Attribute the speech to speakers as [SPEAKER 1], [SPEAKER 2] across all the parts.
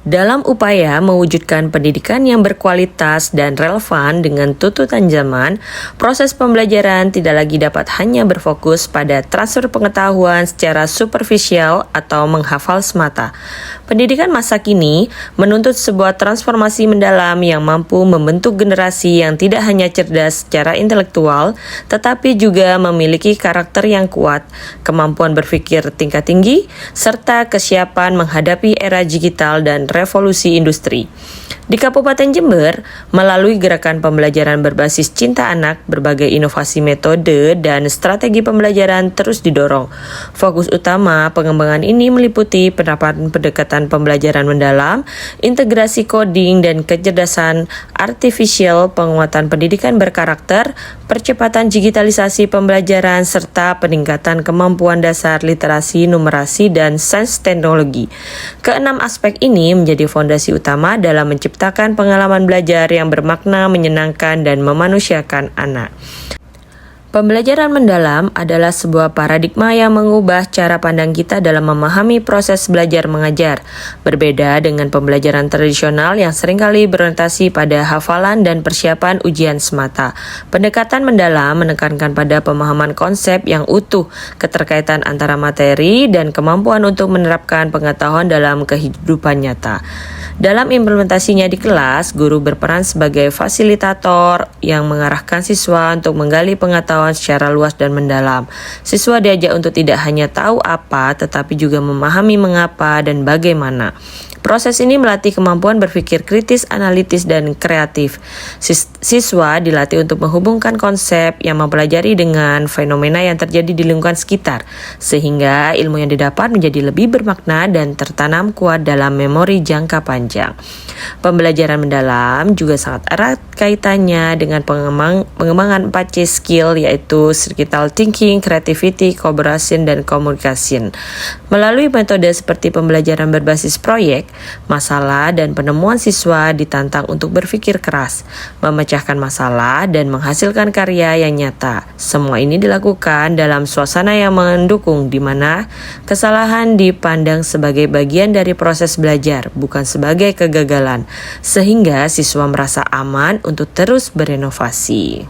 [SPEAKER 1] Dalam upaya mewujudkan pendidikan yang berkualitas dan relevan dengan tuntutan zaman, proses pembelajaran tidak lagi dapat hanya berfokus pada transfer pengetahuan secara superficial atau menghafal semata. Pendidikan masa kini menuntut sebuah transformasi mendalam yang mampu membentuk generasi yang tidak hanya cerdas secara intelektual, tetapi juga memiliki karakter yang kuat, kemampuan berpikir tingkat tinggi, serta kesiapan menghadapi era digital dan revolusi industri. Di Kabupaten Jember, melalui gerakan pembelajaran berbasis cinta anak, berbagai inovasi metode dan strategi pembelajaran terus didorong. Fokus utama pengembangan ini meliputi penerapan pendekatan pembelajaran mendalam, integrasi coding dan kecerdasan artifisial, penguatan pendidikan berkarakter, percepatan digitalisasi pembelajaran, serta peningkatan kemampuan dasar literasi, numerasi, dan sains teknologi. Keenam aspek ini menjadi fondasi utama dalam menciptakan pengalaman belajar yang bermakna, menyenangkan, dan memanusiakan anak. Pembelajaran mendalam adalah sebuah paradigma yang mengubah cara pandang kita dalam memahami proses belajar mengajar. Berbeda dengan pembelajaran tradisional yang seringkali berorientasi pada hafalan dan persiapan ujian semata. Pendekatan mendalam menekankan pada pemahaman konsep yang utuh, keterkaitan antara materi dan kemampuan untuk menerapkan pengetahuan dalam kehidupan nyata. Dalam implementasinya di kelas, guru berperan sebagai fasilitator yang mengarahkan siswa untuk menggali pengetahuan secara luas dan mendalam. Siswa diajak untuk tidak hanya tahu apa, tetapi juga memahami mengapa dan bagaimana. Proses ini melatih kemampuan berpikir kritis, analitis, dan kreatif. Siswa dilatih untuk menghubungkan konsep yang mempelajari dengan fenomena yang terjadi di lingkungan sekitar, sehingga ilmu yang didapat menjadi lebih bermakna dan tertanam kuat dalam memori jangka panjang. Pembelajaran mendalam juga sangat erat kaitannya dengan pengembangan 4C skill, yaitu critical thinking, creativity, collaboration, dan communication. Melalui metode seperti pembelajaran berbasis proyek, masalah dan penemuan siswa ditantang untuk berpikir keras, memecahkan masalah, dan menghasilkan karya yang nyata. Semua ini dilakukan dalam suasana yang mendukung, di mana kesalahan dipandang sebagai bagian dari proses belajar, bukan sebagai kegagalan, sehingga siswa merasa aman untuk terus berinovasi.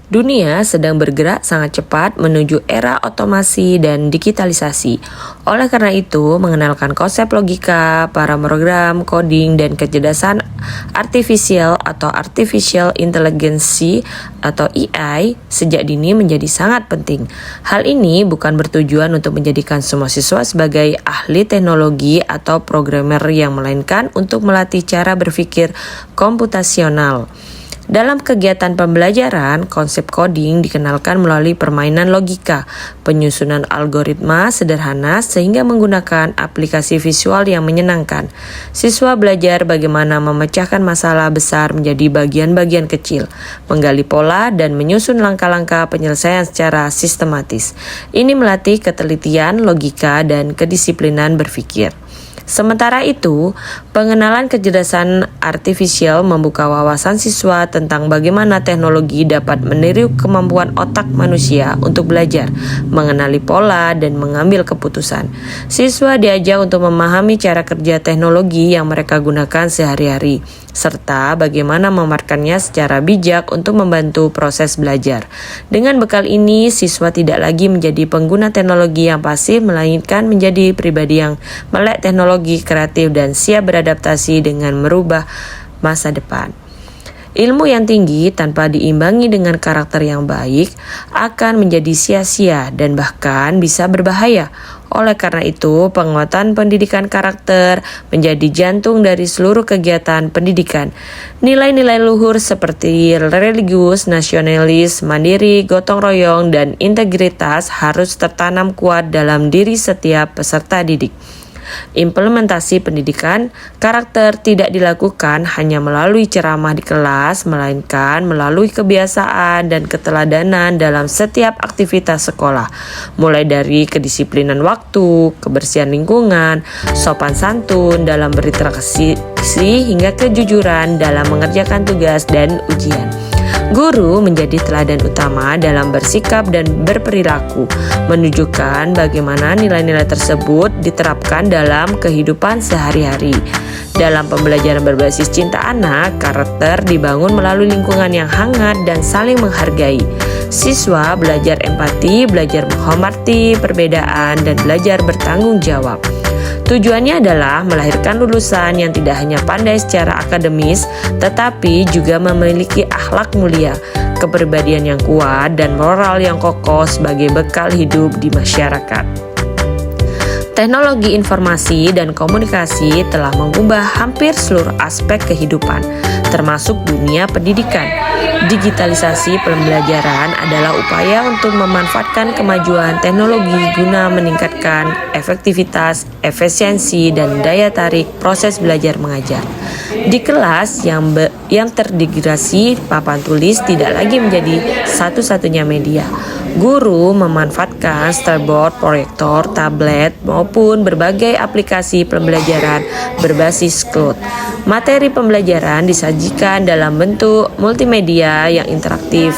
[SPEAKER 1] Dunia sedang bergerak sangat cepat menuju era otomasi dan digitalisasi. Oleh karena itu, mengenalkan konsep logika, paraprogram, coding, dan kecerdasan artifisial atau artificial intelligence atau AI sejak dini menjadi sangat penting. Hal ini bukan bertujuan untuk menjadikan semua siswa sebagai ahli teknologi atau programmer yang melainkan untuk melatih cara berpikir komputasional. Dalam kegiatan pembelajaran, konsep coding dikenalkan melalui permainan logika, penyusunan algoritma sederhana sehingga menggunakan aplikasi visual yang menyenangkan. Siswa belajar bagaimana memecahkan masalah besar menjadi bagian-bagian kecil, menggali pola dan menyusun langkah-langkah penyelesaian secara sistematis. Ini melatih ketelitian, logika, dan kedisiplinan berpikir. Sementara itu, pengenalan kecerdasan artifisial membuka wawasan siswa tentang bagaimana teknologi dapat meniru kemampuan otak manusia untuk belajar, mengenali pola, dan mengambil keputusan. Siswa diajak untuk memahami cara kerja teknologi yang mereka gunakan sehari-hari, serta bagaimana memanfaatkannya secara bijak untuk membantu proses belajar. Dengan bekal ini, siswa tidak lagi menjadi pengguna teknologi yang pasif, melainkan menjadi pribadi yang melek teknologi, kreatif, dan siap beradaptasi dengan merubah masa depan. Ilmu yang tinggi tanpa diimbangi dengan karakter yang baik akan menjadi sia-sia dan bahkan bisa berbahaya. Oleh karena itu, penguatan pendidikan karakter menjadi jantung dari seluruh kegiatan pendidikan. Nilai-nilai luhur seperti religius, nasionalis, mandiri, gotong royong, dan integritas harus tertanam kuat dalam diri setiap peserta didik. Implementasi pendidikan karakter tidak dilakukan hanya melalui ceramah di kelas, melainkan melalui kebiasaan dan keteladanan dalam setiap aktivitas sekolah, mulai dari kedisiplinan waktu, kebersihan lingkungan, sopan santun dalam berinteraksi, hingga kejujuran dalam mengerjakan tugas dan ujian. Guru menjadi teladan utama dalam bersikap dan berperilaku, menunjukkan bagaimana nilai-nilai tersebut diterapkan dalam kehidupan sehari-hari. Dalam pembelajaran berbasis cinta anak, karakter dibangun melalui lingkungan yang hangat dan saling menghargai. Siswa belajar empati, belajar menghormati perbedaan, dan belajar bertanggung jawab. Tujuannya adalah melahirkan lulusan yang tidak hanya pandai secara akademis, tetapi juga memiliki akhlak mulia, kepribadian yang kuat, dan moral yang kokoh sebagai bekal hidup di masyarakat. Teknologi informasi dan komunikasi telah mengubah hampir seluruh aspek kehidupan, termasuk dunia pendidikan. Digitalisasi pembelajaran adalah upaya untuk memanfaatkan kemajuan teknologi guna meningkatkan efektivitas, efisiensi, dan daya tarik proses belajar mengajar. Di kelas yang terintegrasi, papan tulis tidak lagi menjadi satu-satunya media. Guru memanfaatkan storyboard, proyektor, tablet, maupun berbagai aplikasi pembelajaran berbasis cloud. Materi pembelajaran disajikan dalam bentuk multimedia yang interaktif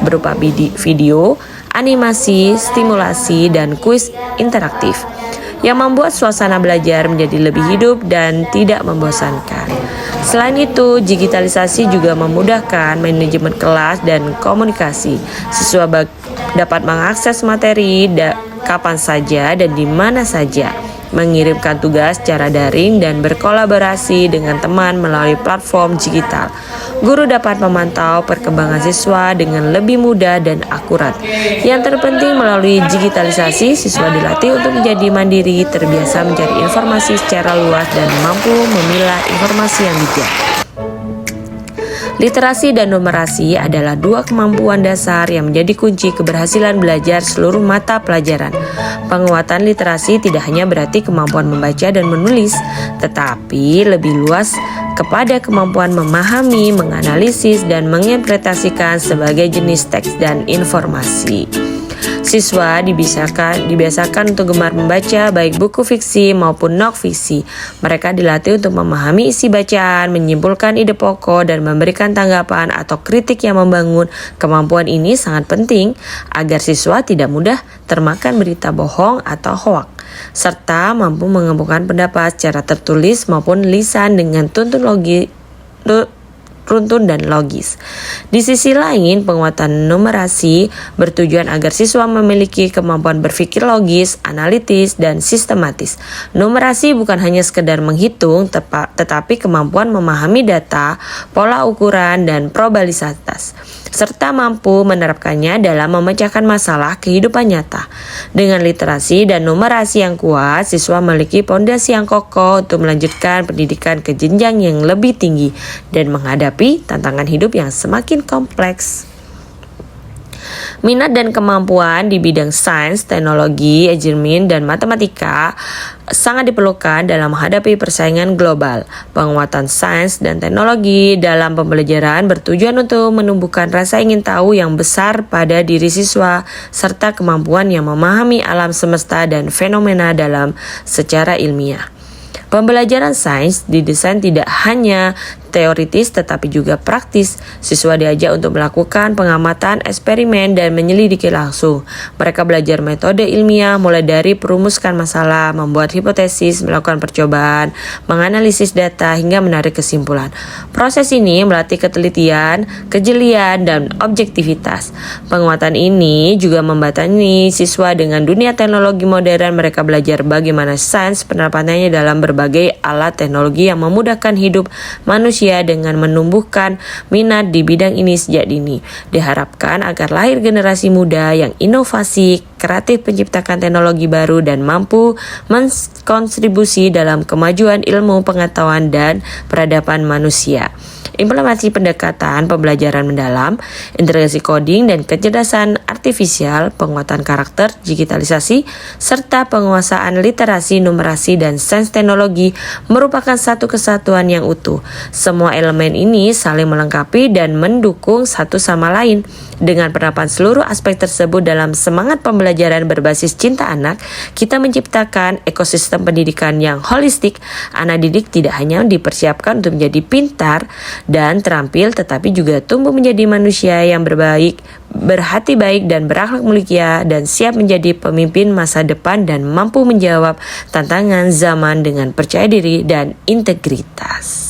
[SPEAKER 1] berupa video, animasi, stimulasi, dan kuis interaktif yang membuat suasana belajar menjadi lebih hidup dan tidak membosankan. Selain itu, digitalisasi juga memudahkan manajemen kelas dan komunikasi. Siswa dapat mengakses materi kapan saja dan di mana saja, mengirimkan tugas secara daring, dan berkolaborasi dengan teman melalui platform digital. Guru dapat memantau perkembangan siswa dengan lebih mudah dan akurat. Yang terpenting, melalui digitalisasi, siswa dilatih untuk menjadi mandiri, terbiasa mencari informasi secara luas, dan mampu memilah informasi yang bijak. Literasi dan numerasi adalah dua kemampuan dasar yang menjadi kunci keberhasilan belajar seluruh mata pelajaran. Penguatan literasi tidak hanya berarti kemampuan membaca dan menulis, tetapi lebih luas kepada kemampuan memahami, menganalisis, dan menginterpretasikan sebagai jenis teks dan informasi. Siswa dibiasakan untuk gemar membaca baik buku fiksi maupun non-fiksi. Mereka dilatih untuk memahami isi bacaan, menyimpulkan ide pokok, dan memberikan tanggapan atau kritik yang membangun. Kemampuan ini sangat penting agar siswa tidak mudah termakan berita bohong atau hoak, serta mampu mengemukakan pendapat secara tertulis maupun lisan dengan runtun dan logis. Di sisi lain, penguatan numerasi bertujuan agar siswa memiliki kemampuan berpikir logis, analitis, dan sistematis. Numerasi bukan hanya sekedar menghitung, tetapi kemampuan memahami data, pola ukuran, dan probabilitas, serta mampu menerapkannya dalam memecahkan masalah kehidupan nyata. Dengan literasi dan numerasi yang kuat, siswa memiliki fondasi yang kokoh untuk melanjutkan pendidikan ke jenjang yang lebih tinggi dan menghadapi tantangan hidup yang semakin kompleks. Minat dan kemampuan di bidang sains, teknologi, manajemen, dan matematika sangat diperlukan dalam menghadapi persaingan global. Penguatan sains dan teknologi dalam pembelajaran bertujuan untuk menumbuhkan rasa ingin tahu yang besar pada diri siswa, serta kemampuan yang memahami alam semesta dan fenomena dalam secara ilmiah. Pembelajaran sains didesain tidak hanya teoritis tetapi juga praktis. Siswa diajak untuk melakukan pengamatan, eksperimen, dan menyelidiki langsung. Mereka belajar metode ilmiah mulai dari merumuskan masalah, membuat hipotesis, melakukan percobaan, menganalisis data, hingga menarik kesimpulan. Proses ini melatih ketelitian, kejelian, dan objektivitas. Penguatan ini juga membatani siswa dengan dunia teknologi modern. Mereka belajar bagaimana sains penerapannya dalam berbagai alat teknologi yang memudahkan hidup manusia dengan menumbuhkan minat di bidang ini sejak dini. Diharapkan agar lahir generasi muda yang inovasi, kreatif, menciptakan teknologi baru, dan mampu menkontribusi dalam kemajuan ilmu, pengetahuan, dan peradaban manusia. Implementasi pendekatan pembelajaran mendalam, integrasi coding dan kecerdasan artifisial, penguatan karakter, digitalisasi, serta penguasaan literasi, numerasi, dan sains teknologi merupakan satu kesatuan yang utuh. Semua elemen ini saling melengkapi dan mendukung satu sama lain. Dengan penerapan seluruh aspek tersebut dalam semangat pembelajaran berbasis cinta anak, kita menciptakan ekosistem pendidikan yang holistik. Anak didik tidak hanya dipersiapkan untuk menjadi pintar dan terampil, tetapi juga tumbuh menjadi manusia yang berhati baik dan berakhlak mulia dan siap menjadi pemimpin masa depan dan mampu menjawab tantangan zaman dengan percaya diri dan integritas.